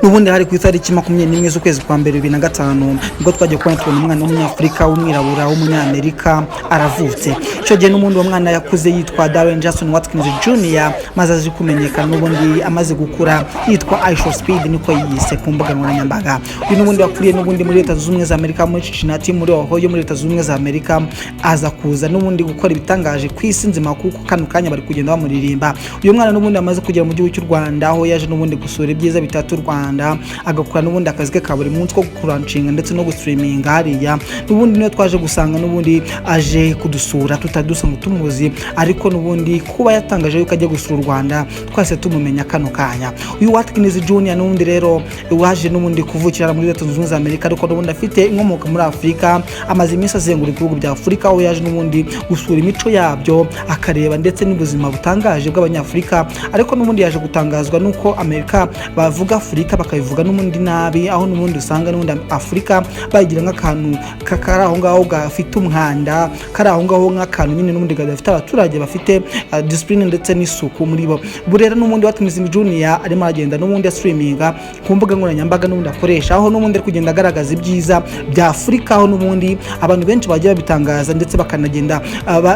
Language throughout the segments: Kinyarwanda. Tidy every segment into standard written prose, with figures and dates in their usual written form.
n'ubundi hari ku itariki 21 z'ukwezi kwa mbere 2005 nibwo twagiye kubona tubona umwana w'umunyafrika w'umwirabura w'umunyamerika aravutse. Icyo gihe n'umuntu uwo mwana yakuze yitwa Darren Jackson Watkins Jr. maze aje kumenyekana n'ubundi amaze gukura yitwa Ishow Speed niko yise ku mbuga nkoranyambaga. Uyu n'ubundi wakuriye n'ubundi muri Leta Zunze Ubumwe za Amerika muri Cincinnati muri Ohio muri Leta Zunze Ubumwe za Amerika, aza kuza n'ubundi gukora ibitangaje ku isi nzima kuko kano kanya bari kugenda bamuririmba. Uyu mwana n'ubundi amaze kugera mu gihugu cy'u Rwanda aho yaje n'ubundi gusura ibyiza bitatu Rwanda, agakora n'ubundi akazi ke ka buri munsi ko gukuranshinga ndetse no gustreaminga hariya. N'ubundi niyo twaje gusanga n'ubundi aje kudusura tutadusanga tumuzi, ariko n'ubundi kuba yatangaje yuko ajya gusura u Rwanda twase tumumenya kano kanya. Uyu Watkins Jr. n'ubundi rero waje n'ubundi kuvukira muri Leta Zunze Ubumwe za Amerika, ariko n'ubundi afite inkomoko muri Afrika, amaze iminsi azenguruka ibihugu bya Afrika aho yaje n'ubundi gusura imico yabyo akareba ndetse n'ubuzima butangaje bw'abanyafrika. Ariko n'ubundi yaje gutangazwa nuko Amerika bavuga Afrika bakabivuga n'ubundi nabi, aho n'ubundi usanga n'ubundi Afrika bayigira nk'akantu kakara aho ngaho gafite umwanda, kari aho ngaho nk'akantu nyine n'ubundi gafite abaturage bafite discipline ndetse n'isuku muri bo. Burera n'ubundi Watkins Jr. arimo agenda n'ubundi streaminga ku mbuga nkoranyambaga n'ubundi akoresha, aho n'ubundi ari kugenda agaragaza ibyiza bya Afrika, aho n'ubundi abantu benshi bagiye babitangaza ndetse bakanagenda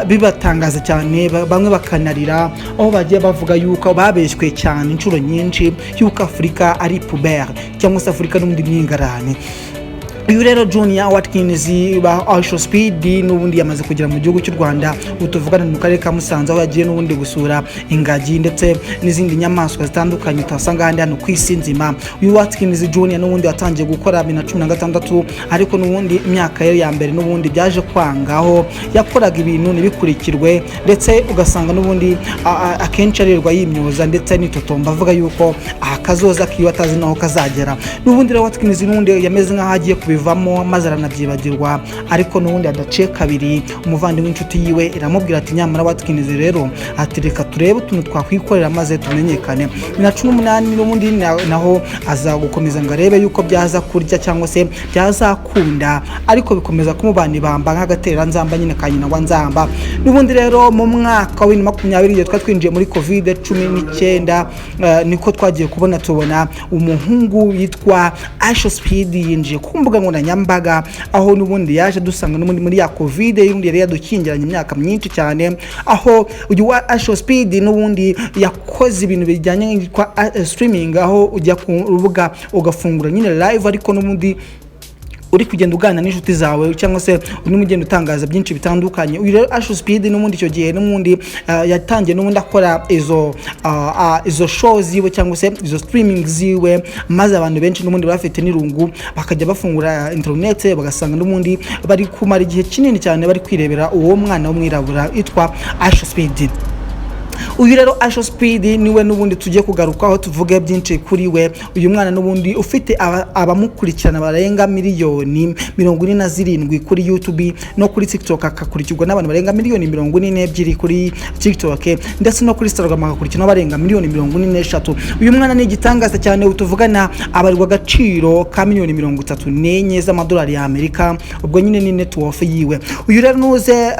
bibatangaza cyane, bamwe bakanarira aho bagiye bavuga yuko babeshywe cyane inshuro nyinshi yuko Afrika ari pubere cyangwa se Afrika n'ubundi n'ingarane. Uyu rero Junior Watkins ba Ishow Speed n'ubundi yamaze kugera mu gihugu cy'u Rwanda, utuvugana mu karere ka Musanze aho yagiye n'ubundi gusura ingagi ndetse n'izindi nyamaswa zitandukanye utasanga hano ku isi nzima. Uyu Watkins Junior n'ubundi yatangiye gukora 2016, ariko n'ubundi imyaka ye ya mbere n'ubundi byaje kwangaho yakoraga ibintu nibikurikirwe, ndetse ugasanga n'ubundi akenshi arirwa yimyoza ndetse n'itotomba avuga yuko akazoza kiyo atazi naho kazagera. N'ubundi rero Watkins n'ubundi yameze nk'aho agiye bivamo maze aranabyibagirwa, ariko n'ubundi adaciye kabiri umuvandimwe w'inshuti yiwe iramubwira ati nyamara Watkins rero ati reka turebe utuntu twakwikorera maze tumenyekane. 2018 n'ubundi naho aza gukomeza ngo arebe yuko byaza kurya cyangwa se byazakunda, ariko bikomeza kumubana ibamba nk'agatera nzamba nyine kanyina wa nzamba. N'ubundi rero mu mwaka wa 2020 igihe twinjiye muri COVID-19 niko twagiye tubona umuhungu yitwa Ishow Speed yinjiye ku mbuga nkoranyambaga, aho n'ubundi yaje dusanga n'ubundi muri ya COVID y'undi yari yadukingiranye imyaka myinshi cyane, aho uyu Ishow Speed n'ubundi yakoze ibintu bijyanye n'itwa streaming, aho ujya ku rubuga ugafungura nyine live, ariko n'ubundi uri kugenda ugana n'inshuti zawe cyangwa se uri mugenda utangaza byinshi bitandukanye. Uyu rero Ishow Speed n'ubundi icyo gihe n'ubundi yatangiye n'ubundi akora izo shows ziwe cyangwa se izo streaming ziwe, maze abantu benshi n'ubundi bafite n'irungu bakajya bafungura internet bagasanga n'ubundi bari kumara igihe kinini cyane bari kwirebera uwo mwana w'umwirabura yitwa Ishow Speed. Uyu rero Ishow Speed niwe n'ubundi tugiye kugarukaho tuvuge byinshi kuri we. Uyu mwana n'ubundi ufite abamukurikirana barenga miliyoni 47 kuri YouTube no kuri TikTok, akakurikirwa n'abantu barenga miliyoni 42 kuri TikTok, ndetse no kuri Instagram akakurikirana barenga miliyoni 43. Uyu mwana ni igitangaza cyane, utuvugana abarirwa agaciro ka miliyoni 34 z'amadolari ya Amerika, ubwo nyine ni net worth yiwe. Uyu rero nuze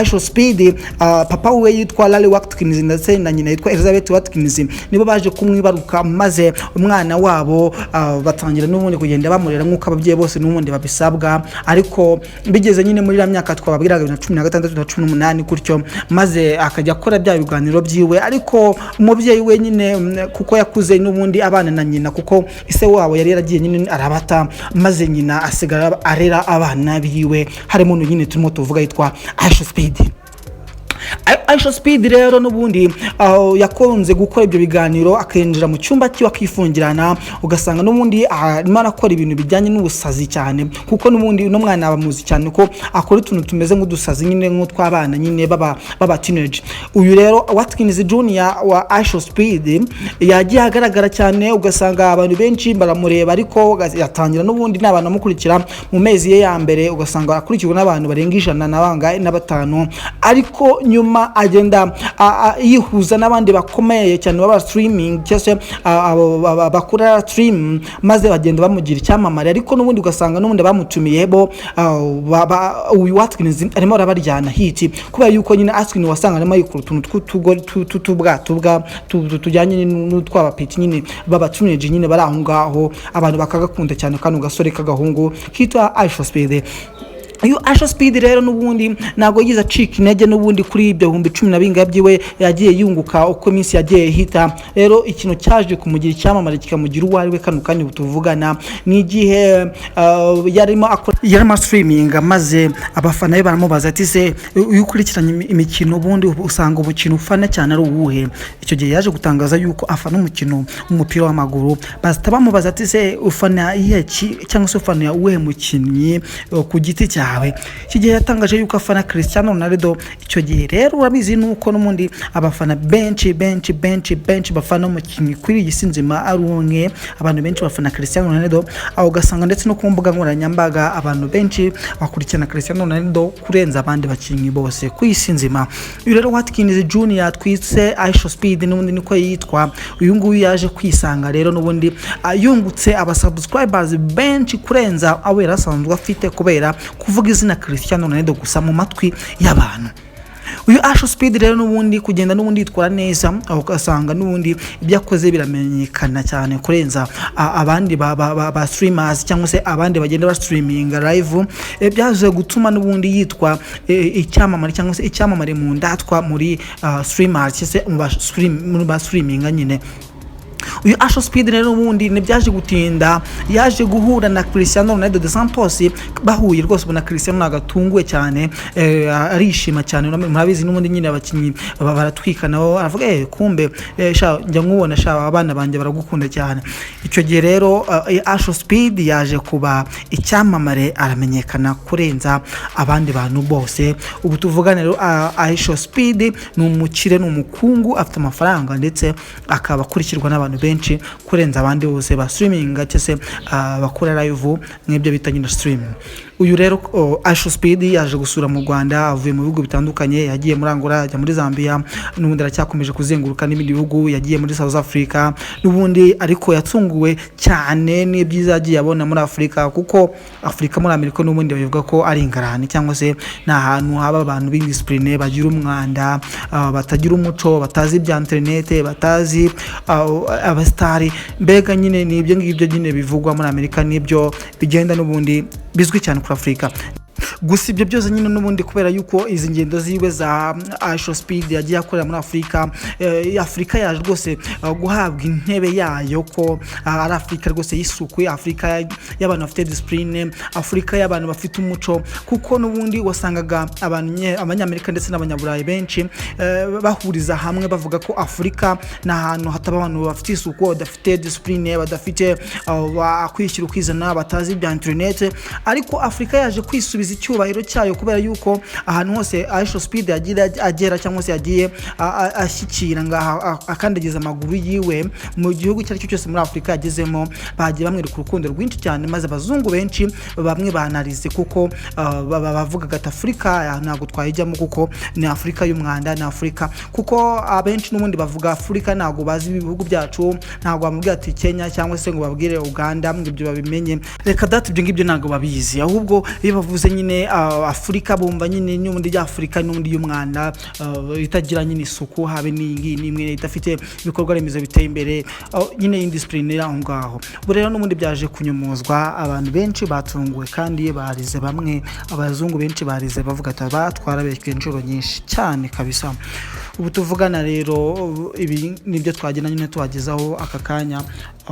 Ishow Speed papa we yitwa Larry Watkins ndetse na nyina yitwa Elizabeth Watkins nibo baje kumwibaruka, maze umwana wabo batangira n'ubundi kugenda bamurera nk'uko ababyeyi bose n'ubundi babisabwa, ariko bigeze nyine muri ya myaka twababwiraga 2016 na 2018 gutyo, maze akajya akora bya biganiro byiwe. Ariko umubyeyi we nyine kuko yakuze n'ubundi abana na nyina, kuko ise wabo yari yaragiye nyine arabata, maze nyina asigara arera abana biwe, harimo nyine turimo tuvuga yitwa Ishow Speed. Ishow Speed rero n'ubundi yakonze gukora ibyo biganiro, akinjira mu cyumba cyo akifungirana, ugasanga n'ubundi arimo arakora ibintu bijyanye n'ubusazi cyane, kuko n'ubundi no mwana abamuzi cyane ko akora utuntu tumeze nk'udusazi nyine nk'utwabana nyine baba teenage. Uyu rero Watkins Jr. wa Ishow Speed yagiye agaragara cyane, ugasanga abantu benshi baramureba, ariko yatangira n'ubundi n'abantu amukurikira mu mezi ye ya mbere, ugasanga akurikirwa n'abantu barenga 105, ariko nyuma agenda yihuza n'abandi bakomeye cyane baba streaming cyose bakora stream maze bagenda bamugira icyamamare ariko n'ubundi ugasanga n'ubundi bamutumiye bo uyu Watkins arimo arabaryana hiti kubera yuko nyine Askin wasanga arimo yikora utuntu tujyanye n'utwabapeti nyine baba teenage nyine bari aho ngaho abantu bakagakunda cyane kandi ugasore kagahungu kitwa Aisha Speed. Uyu Aisha Speed rero n'ubundi nago yiza cika intege n'ubundi kuri ibyo 10 byiwe yagiye yunguka uko iminsi yagiye hita. Rero ikintu cyaje kumugira icyamamare kikamugira uwo ari we kanu butuvugana n'igihe yarimo streaming maze abafana be baramubaza ati se uyu kurikiranye imikino ubundi usanga ubukino ufana cyane ari uwuhe. Icyo gihe yaje gutangaza yuko afana umukino umupira w'amaguru bazita bamubaza ati se ufana iki cyangwa se ufana uwuhe mukinnyi ku giti cya iki gihe yatangaje yuko afana Cristiano Ronaldo. Icyo gihe rero urabizi nuko n'umundi abafana benshi bafana umukinnyi kuri iyi sinzima ari umwe. Abantu benshi bafana Cristiano Ronaldo aho gasanga ndetse no ku mbuga nkoranyambaga abantu benshi bakurikirana Cristiano Ronaldo kurenza abandi bakinnyi bose ku isi nzima. Uyu rero Watkins Junior twitse Aisha Speed n'ubundi niko yitwa. Uyu nguyu yaje kwisanga rero n'ubundi yungutse abasubscribers benshi kurenza abo yarasanzwe afite kubera kuvuga izina Cristiano Ronaldo gusa mu matwi y'abantu. Uyu Aisha Speed rero n'ubundi kugenda n'ubundi yitwara neza aho kasanga n'ubundi ibyakoze biramenyekana cyane kurenza abandi ba streamers cyangwa se abandi bagenda ba streaming live. Byaje gutuma n'ubundi yitwa icyamamare cyangwa se icyamamare mu ndatwa muri streamers cyese mu ba streaming nyine. Uyu Aisha Speed rero ubundi nebyaje gutinda yaje guhura na Cristiano Ronaldo dos Santos bahuye rwose ubona Cristiano nagatunguwe cyane arishima cyane murabizi n'ubundi nyine abakinnyi baratwika nabo aravuga kumbe njya nkubona abana banje baragukunda cyane. Icyo gihe rero Aisha Speed yaje kuba icyamamare aramenyekana kurenza abandi bantu bose. Ubu tuvugana rero Aisha Speed ni umukire n'umukungu afite amafaranga ndetse akaba akurikirwa n'abantu benshi kurenza abandi bose ba streaming cyese bakora live n'ibyo bitanye na streaming. Uyu rero Aisha Speed yaje gusura mu Rwanda avuye mu bihugu bitandukanye yagiye muri Angola ajya muri Zambia n'ubundi aracyakomeje kuzenguruka n'ibindi bihugu yagiye muri South Africa n'ubundi ariko yatsunguwe cyane n'ibyiza yagiye abona muri Afrika kuko Afrika muri Amerika n'ubundi bavuga ko ari ingarani cyangwa se na ahantu haba abantu b'indiscipline bagira umwanda batagira umuco batazi bya internet batazi abastari mbega nyine ni ibyo ngibyo nyine bivugwa muri Amerika nibyo bigenda n'ubundi bizwi cyane kuri Afrika. Gusa ibyo byose nyine n'ubundi kubera yuko izi ngendo ziwe za Aisha Speed yagiye akorera muri Afrika yaje rwose guhabwa intebe yayo ko ari Afrika rwose yisukuye, Afrika y'abantu bafite discipline, Afrika y'abantu bafite umuco kuko n'ubundi wasangaga abanyamerika ndetse n'abanyaburayi benshi bahuriza hamwe bavuga ko Afrika na ahantu hataba abantu bafite isuku badafite discipline badafite kwishyira ukizana batazi bya internet. Ariko Afrika yaje kwisubiza icyubahiro cyayo kubera yuko ahantu hose Aisha Speed agera cyangwa se yagiye ashyikira ngaha akandagiza amaguru yiwe mu gihugu cyari cyose muri Afrika yagezemo bagiye bamwereka urukundo rwinshi cyane maze abazungu benshi bamwe banarize kuko bavuga ati Afrika ntago twayijyamo kuko ni Afrika y'umwanda ni Afrika kuko abenshi n'ubundi bavuga Afrika ntago bazi ibihugu byacu ntago bamubwira ati Kenya cyangwa se ngo babwire Uganda ngibyo babimenye reka dati ibyo ngibyo ntago babizi ahubwo iyo bavuze nyine Afrika bumva nyine n'ubundi ya Afrika n'ubundi y'umwanda itagira nyine isuku habe n'imwe idafite ibikorwa remezo biteye imbere nyine indiscipline aho ngaho. Burero n'ubundi byaje kunyumuzwa abantu benshi batunguwe kandi barize bamwe abazungu benshi barize bavuga ati batwara bekwe inshuro nyinshi cyane kabisa. Ubu tuvugana rero ibi nibyo twagenda nyine tuwagezaho aka kanya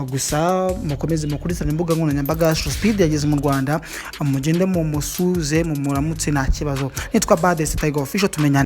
gusa mukomeze mukurikirane imbuga nkoranyambaga. Aisha Speed yageze mu Rwanda mugende mu musuze mu muramutse nta kibazo. Nitwa Baddest Tiger Official tumenyana.